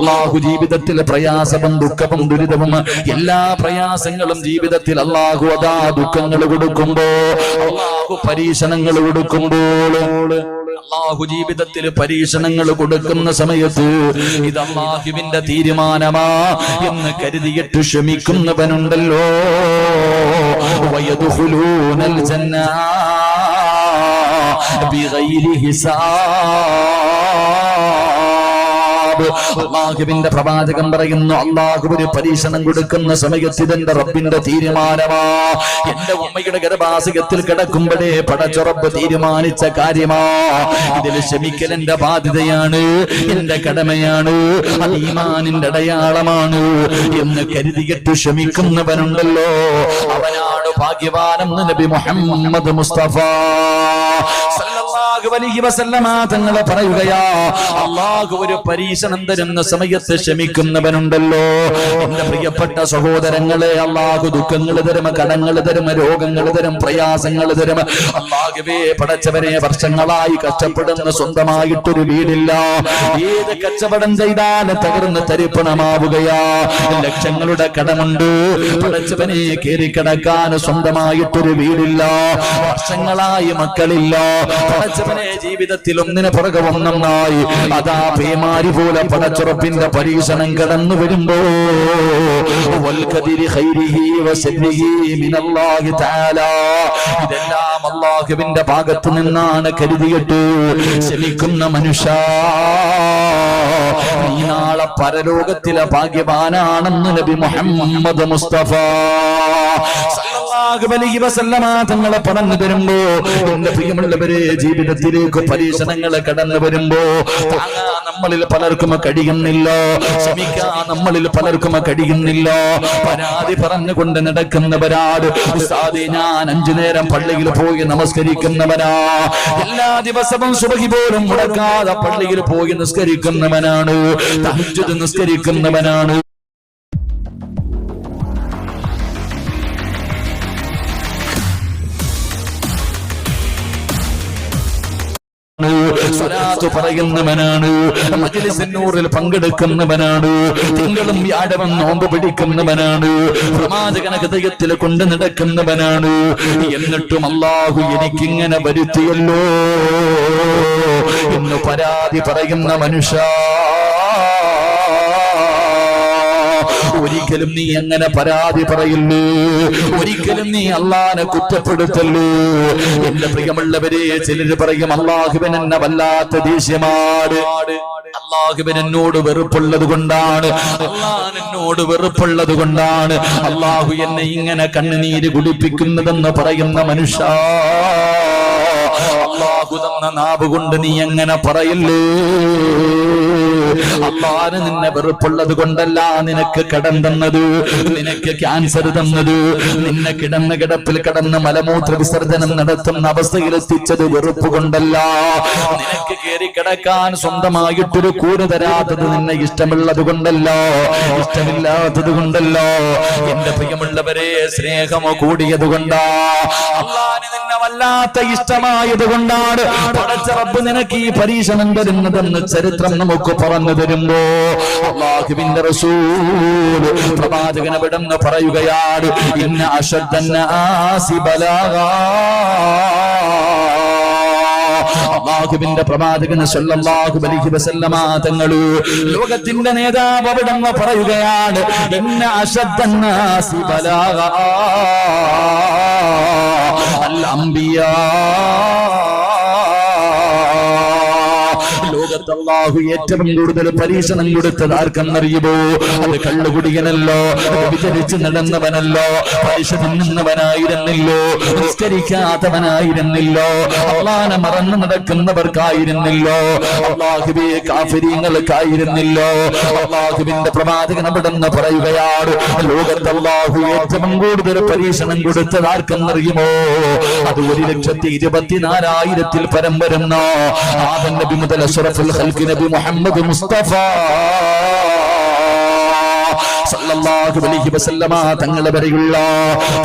അള്ളാഹു ജീവിതത്തിൽ പ്രയാസവും ദുഃഖവും ദുരിതവും എല്ലാ പ്രയാസങ്ങളും ജീവിതത്തിൽ അള്ളാഹു അതാ ദുഃഖങ്ങൾ കൊടുക്കുമ്പോ, അള്ളാഹു പരീക്ഷണങ്ങൾ കൊടുക്കുമ്പോൾ, അള്ളാഹു ജീവിതത്തിൽ പരീക്ഷണങ്ങൾ കൊടുക്കുന്ന സമയത്ത് ഇത് അള്ളാഹുവിന്റെ തീരുമാനമാ എന്ന് കരുതിയിട്ട് ക്ഷമിക്കുന്നവനുണ്ടല്ലോ. വയദ്ഖുലൂനൽ ജന്ന ബിഗൈരി ഹിസാബ്. അള്ളാഹുവിന്റെ പ്രവാചകൻ പറയുന്നു, അള്ളാഹു ഒരു പരീക്ഷണം കൊടുക്കുന്ന സമയത്ത് ഇതെന്റെ റബ്ബിന്റെ തീരുമാനമാ. എന്റെ ഉമ്മയുടെ ഗർഭാശയത്തിൽ കിടക്കുമ്പോഴേ പടച്ച റബ്ബ് തീരുമാനിച്ച കാര്യമാ. ഇതിൽ ക്ഷമിക്കൽ എന്റെ ബാധ്യതയാണ്, എന്റെ കടമയാണ്, അത് ഈമാനിന്റെ അടയാളമാണ് എന്ന് കരുതിയിട്ട് ക്ഷമിക്കുന്നവനുണ്ടല്ലോ, അവനാണ് ഭാഗ്യവാനെന്ന് നബി മുഹമ്മദ് മുസ്തഫ സല്ലല്ലാഹു അലൈഹി വസല്ലമ തങ്ങളെ പറയുകയാ. അള്ളാഹു ഒരു പരീക്ഷണം തരുന്ന സമയത്ത് ക്ഷമിക്കുന്നവനുണ്ടല്ലോ. എന്റെ പ്രിയപ്പെട്ട സഹോദരങ്ങളെ, അള്ളാഹു ദുഃഖങ്ങൾ തരും, കടങ്ങൾ തരും, രോഗങ്ങൾ തരും, പ്രയാസങ്ങൾ തരും. അള്ളാഹുവേ പടച്ചവരെ, വർഷങ്ങളായി കഷ്ടപ്പെടുന്ന സ്വന്തമായിട്ടൊരു വീടില്ല, ഏത് കച്ചവടം ചെയ്താൽ തകർന്ന് തരിപ്പണമാവുകയാ. ലക്ഷങ്ങളുടെ കടമുണ്ട്, പടച്ചവനെ കയറിക്കിടക്കാൻ സ്വന്തമായിട്ടൊരു വീടില്ല, വർഷങ്ങളായി മക്കളില്ല. പടച്ചവനെ ജീവിതത്തിൽ ഒന്നിന് പുറകെ ഒന്നായി അതാ പേമാരി പോലെ പടച്ചുറപ്പിന്റെ പരീക്ഷണം കടന്നു വരുമ്പോ, ഇതെല്ലാം അല്ലാഹുവിന്റെ ഭാഗത്ത് നിന്നാണ് കരുതിയിട്ട് ക്ഷമിക്കുന്ന മനുഷ്യ, നീ നാളെ പരലോകത്തിലെ ഭാഗ്യവാനാണെന്ന് നബി മുഹമ്മദ് മുസ്തഫ സല്ലല്ലാഹു അലൈഹി വസല്ലമ തങ്ങളെ പറഞ്ഞു തരുമ്പോ, എന്റെ പ്രിയമുള്ളവരെ, ജീവിതത്തിലേക്ക് പരീക്ഷണങ്ങൾ കടന്നു വരുമ്പോ നമ്മളിൽ പലർക്കും കഴിയുന്നില്ല, ക്ഷമിക്കാൻ നമ്മളിൽ പലർക്കും കഴിയുന്നില്ല. പരാതി പറഞ്ഞുകൊണ്ട് നടക്കുന്നവരാട്. ഉസ്താദേ, ഞാൻ 5 നേരം പള്ളിയിൽ പോയി നമസ്കരിക്കുന്നവനാ, എല്ലാ ദിവസവും സുബഹി പോലും മുടക്കാതെ പള്ളിയിൽ പോയി നിസ്കരിക്കുന്നവനാണ്, തഹജ്ജുദ് നിസ്കരിക്കുന്നവനാണ്. സ്വലാത്ത് പറയുന്നവനാണ്, മജ്‌ലിസുൻ നൂറിൽ പങ്കെടുക്കുന്നവനാണ്, തിങ്കളും വ്യാഴവും നോമ്പ് പിടിക്കുന്നവനാണ്, പ്രവാചകനെ ഹൃദയത്തിൽ കൊണ്ട് നടക്കുന്നവനാണ്. എന്നിട്ടും അല്ലാഹു എനിക്കിങ്ങനെ വരുത്തിയല്ലോ എന്ന് പരാതി പറയുന്ന മനുഷ്യ, ഒരിക്കലും നീ അങ്ങനെ പരാതി പറയില്ലേ, ഒരിക്കലും നീ അള്ളാനെ കുറ്റപ്പെടുത്തല്ലേ. എന്റെ പ്രിയമുള്ളവരെ, ചിലര് പറയും അള്ളാഹുവിൻ എന്നെ വല്ലാത്ത ദേഷ്യമാണ്, അള്ളാഹുവിൻ എന്നോട് വെറുപ്പുള്ളത് കൊണ്ടാണ്, അള്ളാഹ് എന്നോട് വെറുപ്പുള്ളത് കൊണ്ടാണ് അള്ളാഹു എന്നെ ഇങ്ങനെ കണ്ണുനീര് കുടിപ്പിക്കുന്നതെന്ന് പറയുന്ന മനുഷ്യ, അള്ളാഹു തന്ന നാവ് കൊണ്ട് നീ എങ്ങനെ പറയില്ലേ. അള്ളാഹ് നിന്നെ വെറുപ്പുള്ളത് കൊണ്ടല്ല നിനക്ക് കടം തന്നത്, നിനക്ക് ക്യാൻസർ തന്നത്, നിന്നെ കിടന്ന കിടപ്പിൽ കിടന്ന് മലമൂത്ര വിസർജനം നടത്തുന്ന അവസ്ഥയിലെത്തിച്ചത് വെറുപ്പ് കൊണ്ടല്ല. നിനക്ക് കയറി കിടക്കാൻ സ്വന്തമായിട്ടൊരു കൂര തരാത്തത് നിന്നെ ഇഷ്ടമുള്ളത് കൊണ്ടല്ലോ, ഇഷ്ടമില്ലാത്തത് കൊണ്ടല്ലോ. എന്റെ പ്രിയമുള്ളവരെ, സ്നേഹമോ കൂടിയത് കൊണ്ടാ, അള്ളാഹ് നിന്നെ വല്ലാത്ത ഇഷ്ടമായത് കൊണ്ടാണ് പടച്ച റബ്ബ് നിനക്ക് ഈ പരീക്ഷണം തരുന്നതെന്ന് ചരിത്രം നമുക്ക് പറഞ്ഞു തരുമ്പോ, അല്ലാഹുവിന്റെ റസൂൽ പ്രവാചകൻ അവിടെന്ന് പറയുകയാണ്, ഇന്ന അശദ്ദന്നാസി ബലാഗാ. അല്ലാഹുവിന്റെ പ്രവാചകൻ സല്ലല്ലാഹു അലൈഹി വസല്ലമ തങ്ങൾ, ലോകത്തിന്റെ നേതാവ് അവിടെന്ന് പറയുകയാണ്, ഇന്ന അശദ്ദന്നാസി ബലാഗാ അൽ അംബിയാ. ലോകത്ത് അല്ലാഹു ഏറ്റവും കൂടുതൽ പരീക്ഷണം കൊടുത്തത് ആർക്കെന്നറിയുമോ? അത് കള്ളുകുടിയനല്ലോ, വിചരിച്ച് നടന്നവനല്ലോ, പലിശ തിന്നുന്നവനായിരുന്നില്ലോ, നിസ്കരിക്കാത്തവനായിരുന്നില്ലോ, അള്ളാനെ മറന്നു നടക്കുന്നവർക്കായിരുന്നില്ലോ, അല്ലാഹുവേ കാഫിരീങ്ങൾക്കായിരുന്നില്ലോ. അല്ലാഹുവിന്റെ പ്രവാചകൻ അവിടെന്ന് പറയുകയാണ്, ലോകത്ത് അല്ലാഹു ഏറ്റവും കൂടുതൽ പരീക്ഷണം കൊടുത്തത് ആർക്കെന്നറിയുമോ? അത് 1,24,000 പരം വരുന്ന ആദം നബി മുതൽ അഷ്റഫുൽ ഖൽഖ് നബി മുഹമ്മദ് മുസ്തഫ സല്ലല്ലാഹു അലൈഹി വസല്ലമ തങ്ങളെ വരെയുള്ള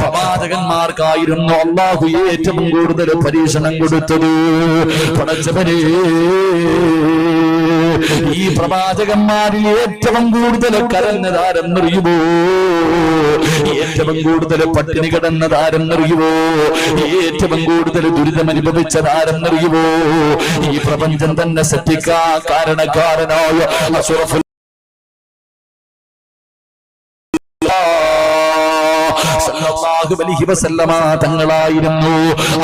പ്രവാചകന്മാർക്കായിരുന്നു അല്ലാഹു ഏറ്റവും കൂടുതൽ പരീക്ഷണം കൊടുത്തത്. പടച്ചവനെ, ഈ പ്രവാചകന്മാരിൽ ഏറ്റവും കൂടുതൽ കരഞ്ഞതാരെന്നറിയുമോ? ഏറ്റവും കൂടുതൽ പട്ടിണി കിടന്നതാരെന്നറിയുമോ? ഏറ്റവും കൂടുതൽ ദുരിതം അനുഭവിച്ചതാരെന്നറിയുമോ? ഈ പ്രപഞ്ചം തന്നെ സൃഷ്ടിക്കാൻ കാരണക്കാരനായ അഷ്റഫുൽ സല്ലല്ലാഹു അലൈഹി വസല്ലമ തങ്ങളായിരുന്നു.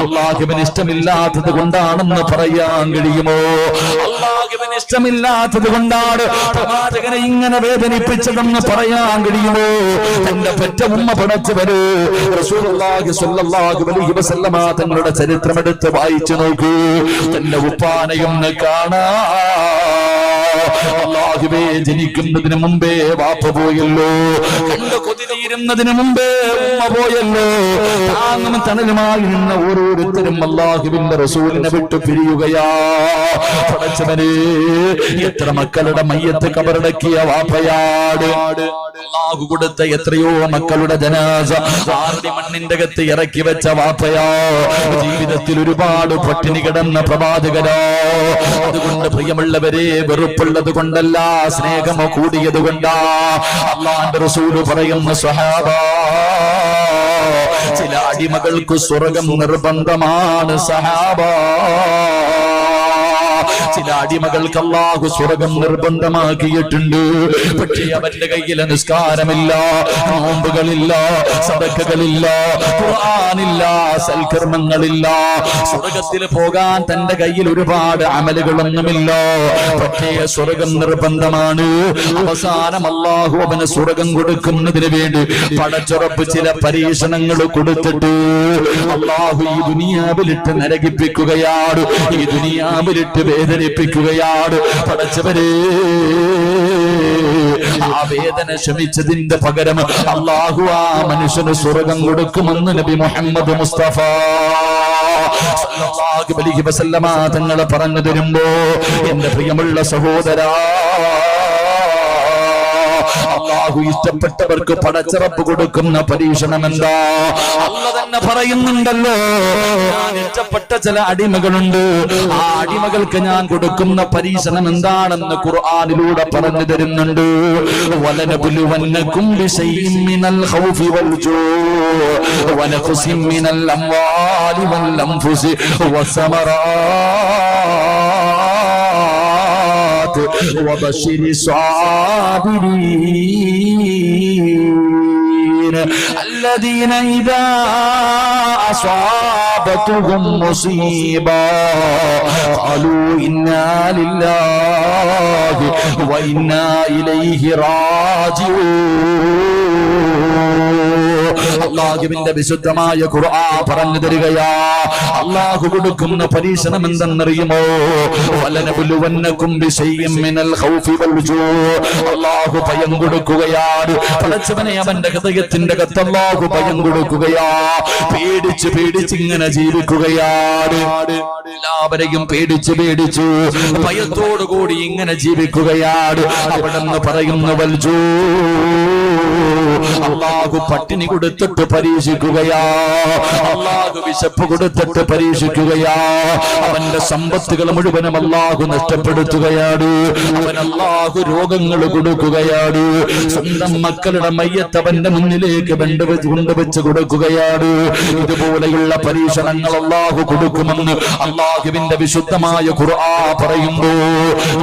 അല്ലാഹുവിന് ഇഷ്ടമില്ലാത്തത് കൊണ്ടാണെന്ന് പറയാൻ കഴിയുമോ? അല്ലാഹുവിന് ഇഷ്ടമില്ലാത്തത് കൊണ്ടാണ് പ്രവാചകനെ ഇങ്ങനെ വേദനിപ്പിച്ചതെന്ന് പറയാൻ കഴിയുമോ? തന്റെ പെറ്റ ഉമ്മ പടച്ചവര് റസൂലുള്ളാഹി സ്വല്ലല്ലാഹു അലൈഹി വസല്ലമ തങ്ങളുടെ ചരിത്രമെടുത്ത് വായിച്ചു നോക്കൂ. തന്റെ ഉപ്പാനയൊന്ന് കാണാ. അല്ലാഹുവേ, ജനിക്കുന്നതിന് മുമ്പേ വാപ്പ പോയല്ലോ, കണ്ട് കൊതിയിരുന്നതിന് മുമ്പേ ഉമ്മ പോയല്ലോ. താങ്ങും തണലുമായി നിന്ന ഓരോരുത്തരും അല്ലാഹുവിന്റെ റസൂലിനെ വിട്ടു പിരിയുകയാ. പടച്ചവനെ, എത്ര മക്കളുടെ മയ്യത്ത് കബറടക്കിയ വാപ്പയാട്. അല്ലാഹു കൊടുത്ത എത്രയോ മക്കളുടെ ജനാസ ആർടി മണ്ണിന്റെ അകത്ത് ഇറക്കി വെച്ച വാപ്പയാ. ജീവിതത്തിൽ ഒരുപാട് പട്ടിണി കിടന്ന പ്രവാചകരാ. അതുകൊണ്ട് പ്രിയമുള്ളവരെ, വെറുപ്പുള്ളത് കൊണ്ടല്ല, സ്നേഹമോ കൂടിയത് കൊണ്ടാ. അല്ലാഹുവിന്റെ റസൂല് പറയുന്ന സ്വഹാബാ, ചില അടിമകൾക്ക് സ്വർഗം നിർബന്ധമാണ് സഹാബാ. ചില അടിമകൾക്ക് അല്ലാഹു സ്വർഗം നിർബന്ധമാക്കിയിട്ടുണ്ട്. പക്ഷേ അവന്റെ കയ്യിലെ നിസ്കാരമില്ല, നോമ്പുകളില്ല, സദഖകളില്ല, ഖുർആനില്ല, സൽക്കർമ്മങ്ങളില്ല. സ്വർഗത്തിൽ പോകാൻ തന്റെ കയ്യിൽ ഒരുപാട് അമലുകളൊന്നുമില്ല. പക്ഷേ സ്വർഗം നിർബന്ധമാണ്. അവസാനം അല്ലാഹു അവന് സ്വർഗം കൊടുക്കുന്നതിന് വേണ്ടി പടച്ചുറപ്പ് ചില പരീക്ഷണങ്ങൾ കൊടുത്തിട്ട് അല്ലാഹു ഈ ദുനിയാവിലിട്ട് നരകിപ്പിക്കുകയാണ്, ഈ ദുനിയാവിലിട്ട് വേദനിപ്പിക്കുകയാണ്. പടച്ചവരെ, ആ വേദന ശമിച്ചതിന്റെ പകരം അല്ലാഹു ആ മനുഷ്യന് സ്വർഗം കൊടുക്കുമെന്ന് നബി മുഹമ്മദ് മുസ്തഫ സല്ലല്ലാഹു അലൈഹി വസല്ലമ തങ്ങൾ പറഞ്ഞു തരുമ്പോ, എന്റെ പ്രിയമുള്ള സഹോദരാ, അല്ലാഹു ഇഷ്ടപ്പെട്ടവർക്ക് പടച്ചിറപ്പ് കൊടുക്കുന്ന പരീക്ഷണം എന്താ? അല്ലാഹു തന്നെ പറയുന്നുണ്ടല്ലോ, ഞാൻ ഇഷ്ടപ്പെട്ട ചില അടിമകളുണ്ട്, ആ അടിമകൾക്ക് ഞാൻ കൊടുക്കുന്ന പരീക്ഷണം എന്താണെന്ന് ഖുർആനിലൂടെ പറഞ്ഞു തരുന്നുണ്ട്. വലനബുലുവന്നകും ബിശൈഇൻ മിനൽ ഖൗഫി വൽ ജൂഇ വനഖ്സിൻ മിനൽ അംവാലി വൽ അൻഫുസി വസ്സമറാത്ത് وبشر الصابرين الذين إذا أصابتهم مصيبة قالوا إنا لله وإنا إليه راجعون. അല്ലാഹുവിന്റെ വിശുദ്ധമായ ഖുർആൻ പറഞ്ഞു തരികയാ, അല്ലാഹു കൊടുക്കുന്ന പരീക്ഷണം എന്തെന്നറിയുമോ? വലനബുലുവന്നകും ബിശൈഇൻ മിനൽ ഖൗഫി വൽ ജൂഇ. അല്ലാഹു ഭയം കൊടുക്കുകയാണ്. പടച്ചവനെ, അവന്റെ ഹൃദയത്തിന്റെ അകത്ത് അല്ലാഹു ഭയം കൊടുക്കുകയാ. പേടിച്ച് പേടിച്ച് ഇങ്ങനെ ജീവിക്കുകയാണ്. എല്ലാവരെയും പേടിച്ച് പേടിച്ചു ഭയത്തോടു കൂടി ഇങ്ങനെ ജീവിക്കുകയാണ്. അവിടെന്ന് പറയുന്ന വൽ ജൂഇ, അല്ലാഹു പട്ടിണി കൊടുത്തിട്ട് പരീക്ഷിക്കുകയാ. അല്ലാഹു വിശപ്പ് കൊടുത്തിട്ട് പരീക്ഷിക്കുകയാ. അവന്റെ സമ്പത്തുകൾ മുഴുവനും അല്ലാഹു നഷ്ടപ്പെടുത്തുകയാണ്. അവൻ അല്ലാഹു രോഗങ്ങൾ കൊടുക്കുകയാണ്. സ്വന്തം മക്കളുടെ മയ്യത്ത് അവന്റെ മുന്നിലേക്ക് കൊണ്ടുവച്ച് കൊടുക്കുകയാണ്. ഇതുപോലെയുള്ള പരീക്ഷണങ്ങൾ അല്ലാഹു കൊടുക്കുമെന്ന് അല്ലാഹുവിന്റെ വിശുദ്ധമായ ഖുർആൻ പറയുന്നു.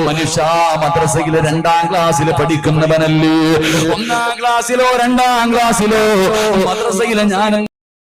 മനുഷ്യ, മദ്രസയിലെ 2ാം ക്ലാസ്സിൽ പഠിക്കുന്നവനല്ലേ, 1ാം ക്ലാസ്സിലോ 2ാം ക്ലാസ്സിലോ മദ്രസയിലെ ഞാൻ